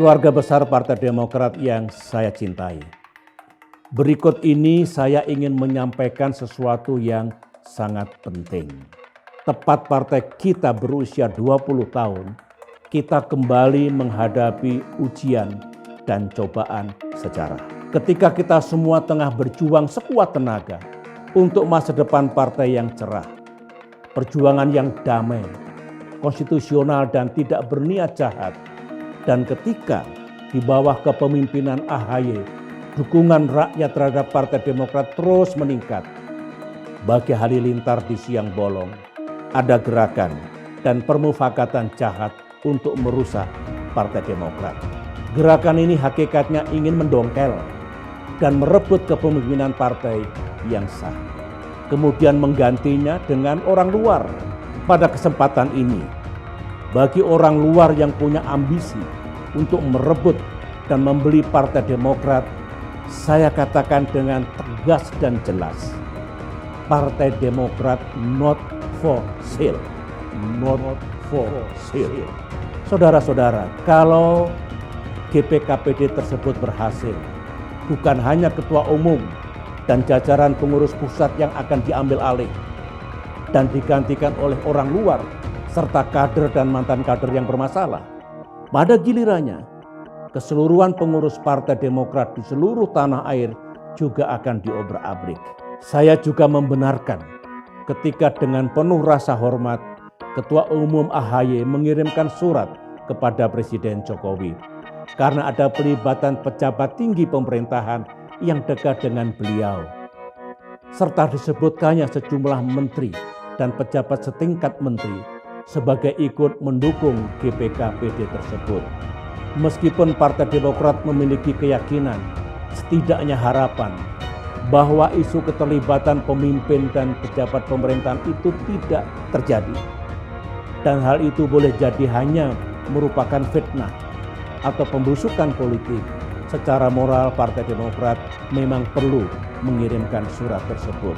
Keluarga besar Partai Demokrat yang saya cintai. Berikut ini saya ingin menyampaikan sesuatu yang sangat penting. Tepat partai kita berusia 20 tahun, kita kembali menghadapi ujian dan cobaan sejarah. Ketika kita semua tengah berjuang sekuat tenaga untuk masa depan partai yang cerah, perjuangan yang damai, konstitusional dan tidak berniat jahat, dan ketika di bawah kepemimpinan AHY, dukungan rakyat terhadap Partai Demokrat terus meningkat. Bagi halilintar di siang bolong, ada gerakan dan permufakatan jahat untuk merusak Partai Demokrat. Gerakan ini hakikatnya ingin mendongkel dan merebut kepemimpinan partai yang sah. Kemudian menggantinya dengan orang luar. Pada kesempatan ini, bagi orang luar yang punya ambisi untuk merebut dan membeli Partai Demokrat, saya katakan dengan tegas dan jelas, Partai Demokrat not for sale. Not for sale. Saudara-saudara, kalau GPKPD tersebut berhasil, bukan hanya ketua umum dan jajaran pengurus pusat yang akan diambil alih dan digantikan oleh orang luar, serta kader dan mantan kader yang bermasalah. Pada gilirannya, keseluruhan pengurus Partai Demokrat di seluruh tanah air juga akan diobrak-abrik. Saya juga membenarkan ketika dengan penuh rasa hormat, Ketua Umum AHY mengirimkan surat kepada Presiden Jokowi karena ada pelibatan pejabat tinggi pemerintahan yang dekat dengan beliau, serta disebutkannya sejumlah menteri dan pejabat setingkat menteri sebagai ikut mendukung GPKPD tersebut. Meskipun Partai Demokrat memiliki keyakinan, setidaknya harapan, bahwa isu keterlibatan pemimpin dan pejabat pemerintahan itu tidak terjadi. Dan hal itu boleh jadi hanya merupakan fitnah atau pembusukan politik. Secara moral Partai Demokrat memang perlu mengirimkan surat tersebut.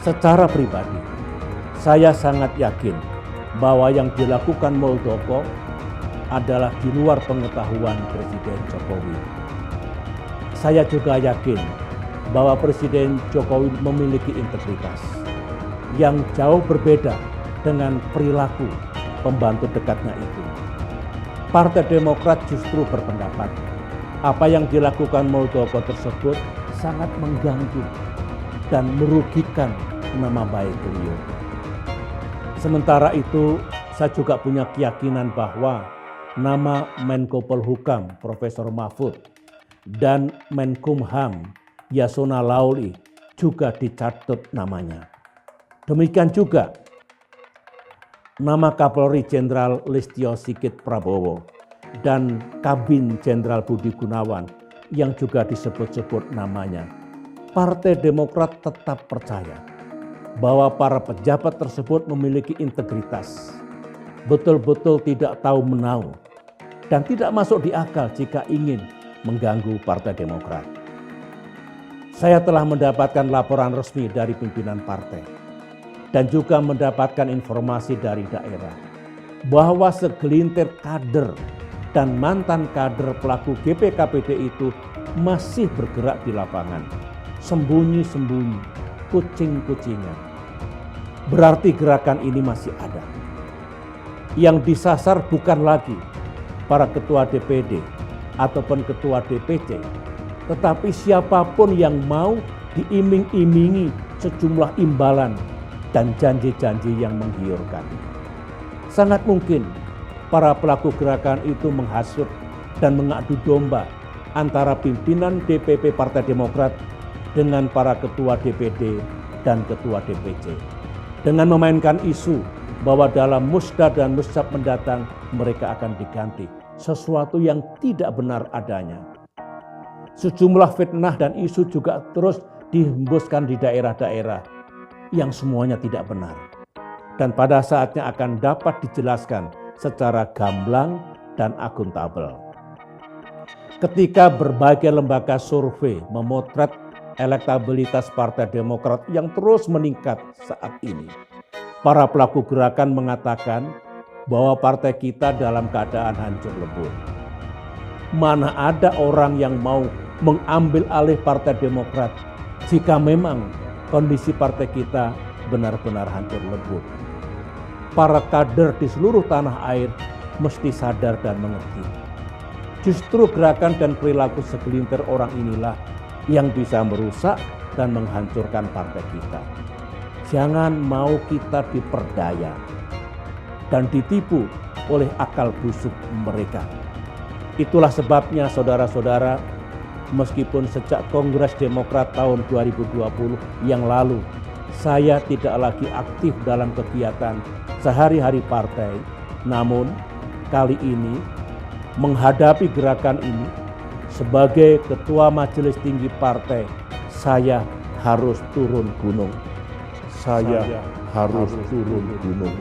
Secara pribadi, saya sangat yakin bahwa yang dilakukan Muldoko adalah di luar pengetahuan Presiden Jokowi. Saya juga yakin bahwa Presiden Jokowi memiliki integritas yang jauh berbeda dengan perilaku pembantu dekatnya itu. Partai Demokrat justru berpendapat apa yang dilakukan Muldoko tersebut sangat mengganggu dan merugikan nama baik beliau. Sementara itu, saya juga punya keyakinan bahwa nama Menko Polhukam Profesor Mahfud dan Menkumham Yasona Lawli juga dicatut namanya. Demikian juga nama Kapolri Jenderal Listio Sigit Prabowo dan Kabin Jenderal Budi Gunawan yang juga disebut-sebut namanya. Partai Demokrat tetap percaya bahwa para pejabat tersebut memiliki integritas, betul-betul tidak tahu menau, dan tidak masuk di akal jika ingin mengganggu Partai Demokrat. Saya telah mendapatkan laporan resmi dari pimpinan partai dan juga mendapatkan informasi dari daerah bahwa segelintir kader dan mantan kader pelaku GPKPD itu masih bergerak di lapangan, sembunyi-sembunyi, kucing-kucingan. Berarti gerakan ini masih ada. Yang disasar bukan lagi para ketua DPD ataupun ketua DPC, tetapi siapapun yang mau diiming-imingi sejumlah imbalan dan janji-janji yang menggiurkan. Sangat mungkin para pelaku gerakan itu menghasut dan mengadu domba antara pimpinan DPP Partai Demokrat dengan para ketua DPD dan ketua DPC. Dengan memainkan isu bahwa dalam musda dan musyab mendatang mereka akan diganti, sesuatu yang tidak benar adanya. Sejumlah fitnah dan isu juga terus dihembuskan di daerah-daerah yang semuanya tidak benar. Dan pada saatnya akan dapat dijelaskan secara gamblang dan akuntabel. Ketika berbagai lembaga survei memotret elektabilitas Partai Demokrat yang terus meningkat saat ini, para pelaku gerakan mengatakan bahwa partai kita dalam keadaan hancur lebur. mana ada orang yang mau mengambil alih Partai Demokrat jika memang kondisi partai kita benar-benar hancur lebur. Para kader di seluruh tanah air mesti sadar dan mengerti. Justru gerakan dan perilaku segelintir orang inilah yang bisa merusak dan menghancurkan partai kita. Jangan mau kita diperdaya dan ditipu oleh akal busuk mereka. Itulah sebabnya saudara-saudara, meskipun sejak Kongres Demokrat tahun 2020 yang lalu, saya tidak lagi aktif dalam kegiatan sehari-hari partai, namun kali ini menghadapi gerakan ini sebagai Ketua Majelis Tinggi Partai, saya harus turun gunung. Saya harus turun gunung.